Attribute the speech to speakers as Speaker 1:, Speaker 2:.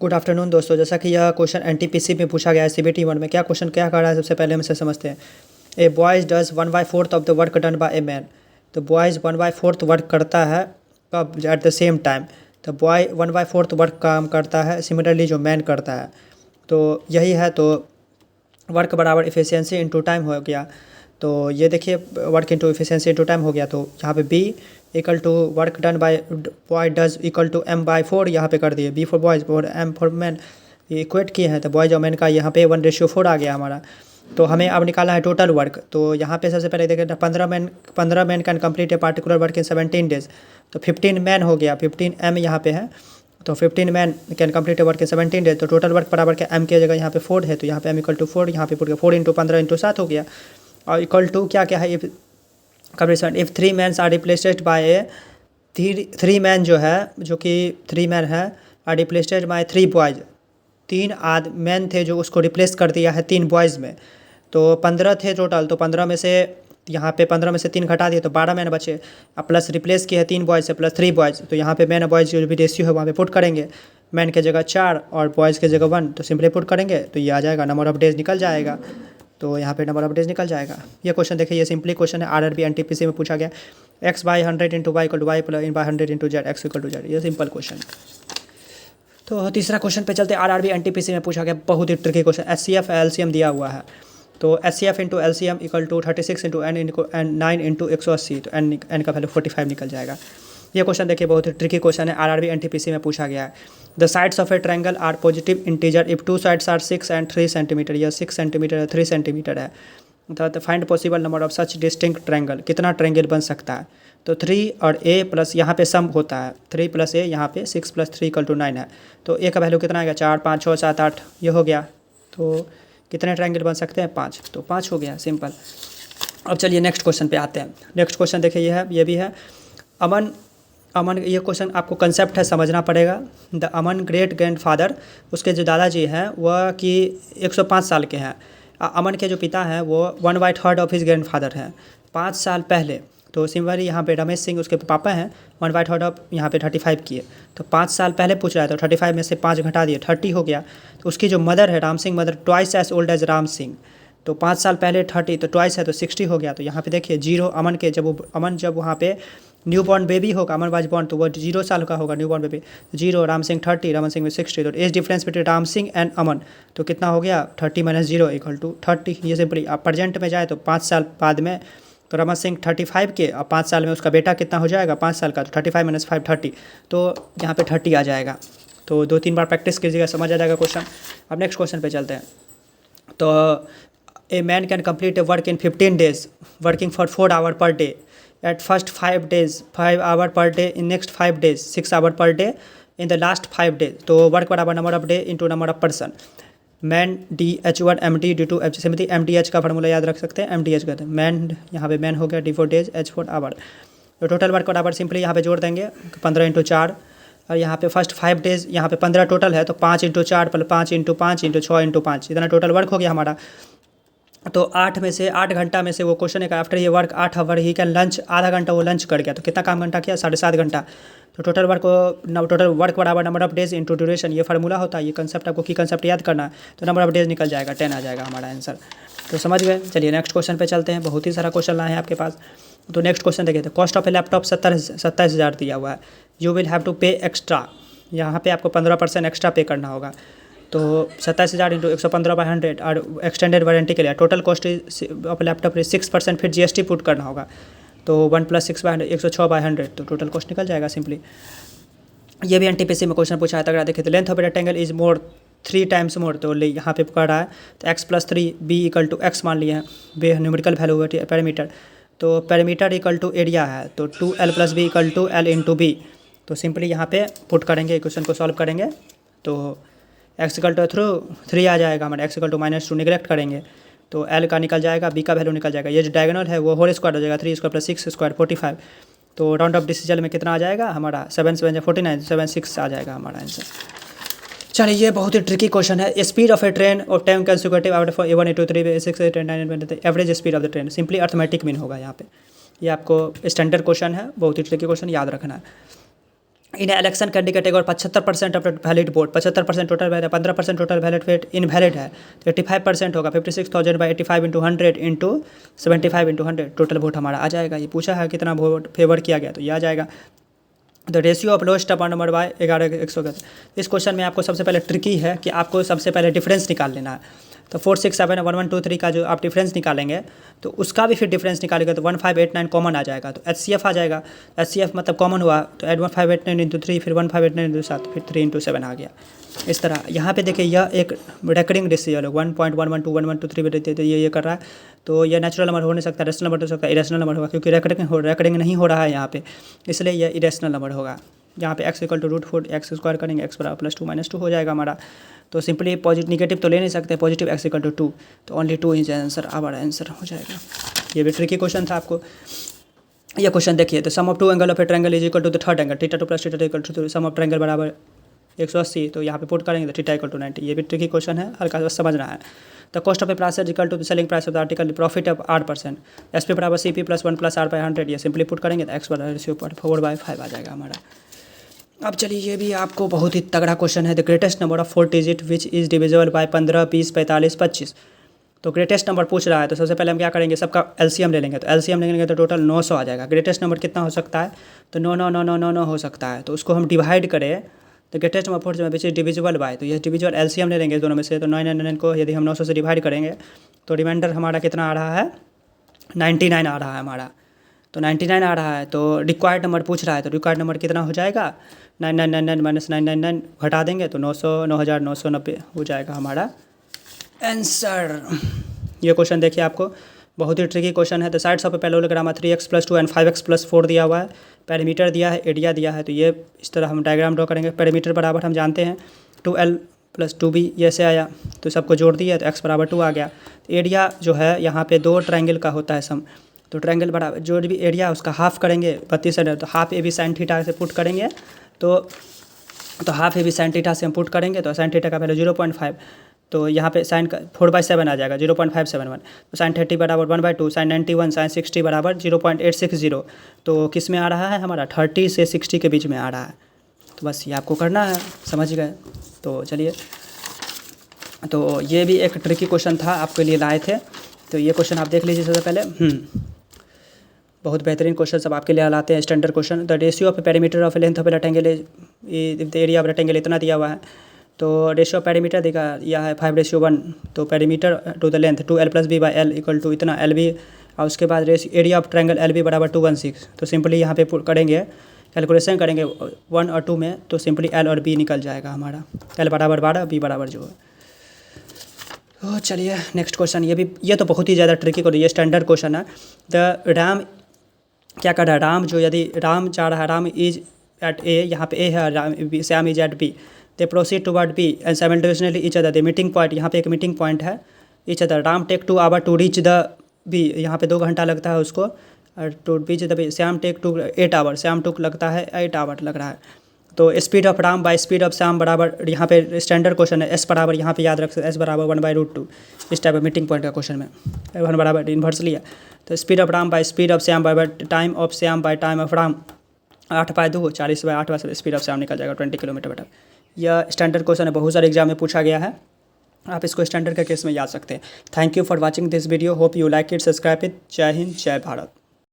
Speaker 1: Good afternoon दोस्तों। जैसा कि यह क्वेश्चन एनटीपीसी में पूछा गया है सीबीटी 1 में, क्या क्वेश्चन क्या कर रहा है सबसे पहले हम इसे समझते हैं। A boys does 1/4 of the work done by a man. तो बॉयज़ 1/4 वर्क करता है कब, एट द सेम टाइम। तो बॉय 1/4 वर्क काम करता है, सिमिलरली जो मैन करता है। तो यही है, तो वर्क बराबर इफ़िशियंसी इंटू टाइम हो गया। तो ये देखिए work into efficiency into time हो गया। तो यहाँ पे B equal to work done by boy does equal to m/4 यहाँ पे कर दिए, बी फॉर बॉयज़ और m फॉर मैन ये इक्वेट किए हैं। तो बॉयज़ और मैन का यहाँ पे 1:4 आ गया हमारा। तो हमें अब निकालना है टोटल वर्क। तो यहाँ पे सबसे पहले देखें 15 man can complete a particular work in 17 days. तो 15 मैन हो गया, 15 m यहाँ पे है। तो 15 man can complete a work in 17 days. तो टोटल वर्क बराबर के m की जगह यहाँ पे 4 है, तो यहाँ पे m इक्वल टू 4 यहाँ पे पुट गया, 4 इंटू 15 इंटू 7 हो गया। और इक्वल टू क्या क्या है, if completion if 3 mans are replaced by a three man जो है, जो कि 3 मैन है, are replaced by 3 boys. 3 man थे जो उसको रिप्लेस कर दिया है 3 बॉयज़ में। तो 15 थे टोटल। तो 15 में से यहाँ पे 15 में से 3 घटा दिए तो 12 मैन बचे। अब प्लस रिप्लेस किए हैं 3 बॉयज़ से प्लस 3 बॉयज़। तो यहाँ पे मैन और बॉयज़ जो भी रेशियो है वहाँ पे पुट करेंगे। मैन के जगह 4 और बॉयज़ के जगह 1, तो सिंपली पुट करेंगे तो ये आ जाएगा, नंबर ऑफ डेज निकल जाएगा। तो यहाँ पे नंबर ऑफ डेज निकल जाएगा। ये क्वेश्चन देखिए, ये सिंपली क्वेश्चन है, आरआरबी एनटीपीसी में पूछा गया। x/100 into Y equal to Y plus इन/100 into Z X equal to Z, ये सिंपल क्वेश्चन। तो तीसरा क्वेश्चन पे चलते हैं। आरआरबी एनटीपीसी में पूछा गया बहुत ही ट्रिकी क्वेश्चन, एचसीएफ एलसीएम दिया हुआ है। तो HCF into LCM equal to 36 into N 9 into 180। तो एन का वैल्यू 45 निकल जाएगा। ये क्वेश्चन देखिए बहुत ही ट्रिकी क्वेश्चन है, आरआरबी एनटीपीसी में पूछा गया है। The sides of a triangle are positive integer if 2 sides are 6 and 3 centimetre. यह 6 सेंटीमीटर 3 सेंटीमीटर है। तो find possible number of such distinct triangle, कितना ट्रायंगल बन सकता है। तो 3 और a प्लस यहाँ पे सम होता है, 3 + a यहाँ पे 6 + 3 = 9 है। तो a का वैल्यू कितना आएगा, 4 5 6 7 8 ये हो गया। तो कितने ट्रायंगल बन सकते हैं, 5। तो 5 हो गया, सिंपल। अब चलिए नेक्स्ट क्वेश्चन पे आते हैं। नेक्स्ट क्वेश्चन देखिए, ये है, ये भी है। अमन अमन ये क्वेश्चन आपको कंसेप्ट है समझना पड़ेगा। द अमन ग्रेट ग्रैंडफादर, उसके जो दादाजी हैं वह कि 105 साल के हैं। अमन के जो पिता हैं वो 1/3 ऑफ हिज ग्रैंडफादर हैं 5 साल पहले। तो सिमिलरली यहाँ पे रमेश सिंह उसके पापा हैं, 1/3 ऑफ यहाँ पे 35 किए। तो 5 साल पहले पूछ रहा है, तो 35 में से 5 घटा दिए, 30 हो गया। तो उसकी जो मदर है Ram Singh, mother twice as old as Ram Singh. तो 5 साल पहले 30, तो ट्वाइस है तो 60 हो गया। तो यहाँ पे देखिए 0 अमन के, जब वहाँ पे न्यू बॉर्न बेबी होगा, अमन वाज बॉर्न, तो वो 0 साल का होगा new born baby. 0 Ram Singh 30, Raman Singh में 60। तो age difference between Ram Singh and Aman तो कितना हो गया, 30 - 0 = 30। ये सिंपली आप प्रेजेंट में जाए तो 5 साल बाद में, तो रमन सिंह 35 के और 5 साल में उसका बेटा कितना हो जाएगा, 5 साल का। तो 35 - 5 30, तो यहाँ पे 30 आ जाएगा। तो 2-3 बार प्रैक्टिस कीजिएगा, समझ आ जाएगा क्वेश्चन। अब नेक्स्ट क्वेश्चन पे चलते हैं। तो a man can complete a work in 15 days working for 4 hour per day. At first 5 days 5 hour per day, in next 5 days 6 hour per day, in the last 5 days। तो work बराबर number of day into number of person. Man DH1 MD D2 H, similarly MDH का formula याद रख सकते हैं, MDH कहते हैं man. यहाँ पे मैन हो गया, D4 days H4 आवर। तो टोटल वर्क बराबर सिंपली यहाँ पे जोड़ देंगे 15 इंटू 4। और यहाँ पे फर्स्ट 5 days यहाँ पे 15 टोटल है, तो 5 इंटू 4 + 5 इंटू 5 इंटू 6 इंटू 5, इतना टोटल वर्क हो गया हमारा। तो 8 में से 8 घंटा में से वो क्वेश्चन है, आफ्टर ये work 8 hour he can lunch, आधा घंटा वो लंच कर गया। तो कितना काम घंटा किया, 7.5 घंटा। तो टोटल वर्क बराबर number of days into duration, ये फार्मूला होता है। ये कंसेप्ट आपको की कंसेप्ट याद करना है, तो नंबर ऑफ डेज निकल जाएगा, 10 आ जाएगा हमारा आंसर। तो समझ गए। चलिए नेक्स्ट क्वेश्चन पे चलते हैं, बहुत ही सारा क्वेश्चन लाए हैं आपके पास। तो नेक्स्ट क्वेश्चन देखिए, तो कॉस्ट ऑफ ए लैपटॉप 27,000 दिया हुआ है। यू विल हैव टू पे एक्स्ट्रा, यहाँ पे आपको 15% एक्स्ट्रा पे करना होगा। तो 27,000 इंटू 115/100 और एक्सटेंडेड वारंटी के लिए टोटल कॉस्ट ऑफ लैपटॉप 6%, फिर GST पुट करना होगा। तो 1 + 6/100 106/100, तो टोटल कॉस्ट निकल जाएगा सिंपली। ये भी एनटीपीसी में क्क्वेश्चन पूछा है, तगड़ा देखिए। तो length of a rectangle is more 3 times more, तो यहाँ पे कर रहा है। तो x + 3 b = x मान लिए हैं, बे न्यूमेरिकल वैल्यू पैरामीटर। तो पैरामीटर इक्वल टू एरिया है, तो 2l + b = l × b। तो सिंपली यहाँ पे पुट करेंगे, क्वेश्चन को सॉल्व करेंगे। तो x = 3 आ जाएगा हमारे, x = -2 निगलेक्ट करेंगे तो l का निकल जाएगा, b का वैल्यू निकल जाएगा। ये जो डायगोनल है वो होल स्क्वायर हो जाएगा, 3² + 6² 45। तो राउंड ऑफ डिसीजन में कितना आ जाएगा हमारा, 7 × 7 = 49, 76 आ जाएगा हमारा आंसर। चलिए ये बहुत ही ट्रिकी क्वेश्चन है। स्पीड ऑफ ए ट्रेन और time consecutive out of A1 A2 A3 A6 A10 9 average speed of the train, simply arithmetic mean होगा यहाँ पे। ये आपको स्टैंडर्ड क्वेश्चन है, बहुत ही ट्रिकी क्वेश्चन, याद रखना है। इन इलेक्शन कैंडिडेट और 75% of valid vote, 75% total valid, 15% total valid वेट इनवैलिड है तो 85% होगा। 56,000 by 85 into 100 into 75 into 100 total vote हमारा आ जाएगा। ये पूछा है कितना वोट फेवर किया गया तो ये आ जाएगा। The ratio of lowest upon number by 11 इस क्वेश्चन में आपको सबसे पहले ट्रिकी है कि आपको सबसे पहले डिफरेंस निकाल लेना है। तो 4 6 7 1 1 2 3 का जो आप डिफरेंस निकालेंगे तो उसका भी फिर डिफरेंस निकालेंगे तो 1 5 8 9 कॉमन आ जाएगा तो HCF आ जाएगा। HCF मतलब कॉमन हुआ तो एड 1 5 8 9 इंटू 3 फिर 1 5 8 9 इंटू 7 फिर 3 इंटू 7 आ गया। इस तरह यहाँ पे देखिए यह एक रेकरिंग रेशियो है 1.112 1 1 2 3 तो ये कर रहा है तो ये नेचुरल नंबर हो नहीं सकता, रेशनल नंबर हो सकता है, इरेशनल नंबर होगा क्योंकि रेकरिंग नहीं हो रहा है यहाँ पे, इसलिए यह इरेशनल नंबर होगा। यहाँ पे x equal to √4 x square करेंगे x बराबर +2 - 2 हो जाएगा हमारा। तो सिंपली पॉजिटिव नेगेटिव तो ले नहीं सकते, पॉजिटिव x इक्वल टू 2 तो ओनली 2 इज आंसर, हमारा आंसर हो जाएगा। ये भी ट्रिकी क्वेश्चन था आपको। ये क्वेश्चन देखिए तो sum of two angle of a triangle is equal to the third angle theta 2 + theta equal to sum of triangle बराबर 180 तो यहाँ पे पुट करेंगे तो थीटा इक्वल टू 90। ये भी ट्रिकी क्वेश्चन है, हल्का सा समझना है। The cost of a price equal to the selling price of the article profit of 8%, SP बराबर CP + 1 + R/100। ये सिंपली पुट करेंगे तो x बराबर रेशियो 4/5 आ जाएगा हमारा। अब चलिए ये भी आपको बहुत ही तगड़ा क्वेश्चन है। The greatest number of 4 digit which is divisible by 15 20 45 25। तो ग्रेटेस्ट नंबर पूछ रहा है तो सबसे पहले हम क्या करेंगे, सबका LCM ले लेंगे। तो LCM लेंगे तो टोटल 900 आ जाएगा। ग्रेटेस्ट नंबर कितना हो सकता है तो 9 9 9 9 9 9 हो सकता है। तो उसको हम डिवाइड करें तो greatest number 4 which is divisible by, तो ये डिविजिबल LCM ले लेंगे दोनों में से। तो 9 9 9 को यदि हम 900 से डिवाइड करेंगे तो रिमाइंडर हमारा कितना आ रहा है 99 आ रहा है हमारा। तो 99 आ रहा है तो रिक्वायर्ड नंबर पूछ रहा है तो रिक्वायर्ड नंबर कितना हो जाएगा 9999 - 999 घटा देंगे तो 900 9990 हो जाएगा हमारा आंसर। ये क्वेश्चन देखिए आपको बहुत ही ट्रिकी क्वेश्चन है। तो sides of parallelogram 3x + 2 and 5x + 4 दिया हुआ है, पैरामीटर दिया है, एरिया दिया है। तो ये इस तरह हम डायग्राम ड्रॉ करेंगे। पैरामीटर बराबर हम जानते हैं 2l + 2b ये से आया तो सबको जोड़ दिया तो x बराबर 2 आ गया। तो एरिया जो है यहाँ पे 2 ट्रायंगल का होता है सम, तो ट्रायंगल बराबर जो भी एरिया उसका हाफ करेंगे 32 है तो हाफ AB sin थीटा से पुट करेंगे तो हाफ AB sin थीटा से हम पुट करेंगे तो sin थीटा का वैल्यू 0.5 तो यहाँ पे sin का 4/7 आ जाएगा 0.571। तो sin 30 बराबर 1/2, sin 91 sin 60 बराबर 0.860। तो किस में आ रहा है हमारा 30 से 60 के बीच में आ रहा है। तो बस ये आपको करना है, समझ गए। तो चलिए तो ये भी एक ट्रिकी क्वेश्चन था आपके लिए लाए थे तो ये क्वेश्चन आप देख लीजिए सबसे पहले। बहुत बेहतरीन क्वेश्चन सब आपके लिए लाते हैं standard question. The ratio of perimeter of length of rectangle area of rectangle इतना दिया हुआ है तो रेशियो ऑफ पेरीमीटर दिया है 5:1 तो perimeter to the length 2l + b / l equal to इतना LB और उसके बाद एरिया ऑफ ट्रायंगल LB बराबर 216। तो सिंपली यहाँ पे करेंगे कैलकुलेशन करेंगे 1 और 2 में तो सिंपली L और B निकल जाएगा हमारा। L बराबर 12 B बराबर जो है। तो चलिए नेक्स्ट क्वेश्चन ये तो बहुत ही ज़्यादा ट्रिकी और ये स्टैंडर्ड क्वेश्चन है। द राम क्या कर रहा है, राम जो यदि राम जा रहा है, राम इज एट A, यहाँ पे A है, Shyam is at B, they proceed toward B and simultaneously each other. The meeting point यहाँ पे एक मीटिंग पॉइंट है each other. Ram take 2 hour to reach the B, यहाँ पे 2 घंटा लगता है उसको और to reach the B। Shyam take 8 hour, Shyam took लगता है 8 आवर लग रहा है। तो speed of Ram by speed of Shyam बराबर यहाँ पे स्टैंडर्ड क्वेश्चन है S बराबर यहाँ पे याद रख सकते S बराबर 1/√2 इस टाइप of मीटिंग पॉइंट का क्वेश्चन में 1 बराबर इन्वर्स लिया। तो speed of Ram by speed of Shyam by time of Shyam by time of Ram 8/2 40/8 speed of Shyam निकल जाएगा 20 किलोमीटर। यह स्टैंडर्ड क्वेश्चन है, बहुत सारे एग्जाम में पूछा गया है, आप इसको स्टैंडर्ड के केस में याद सकते हैं। Thank you for watching this video, hope you like it, subscribe it. जय हिंद, जय भारत।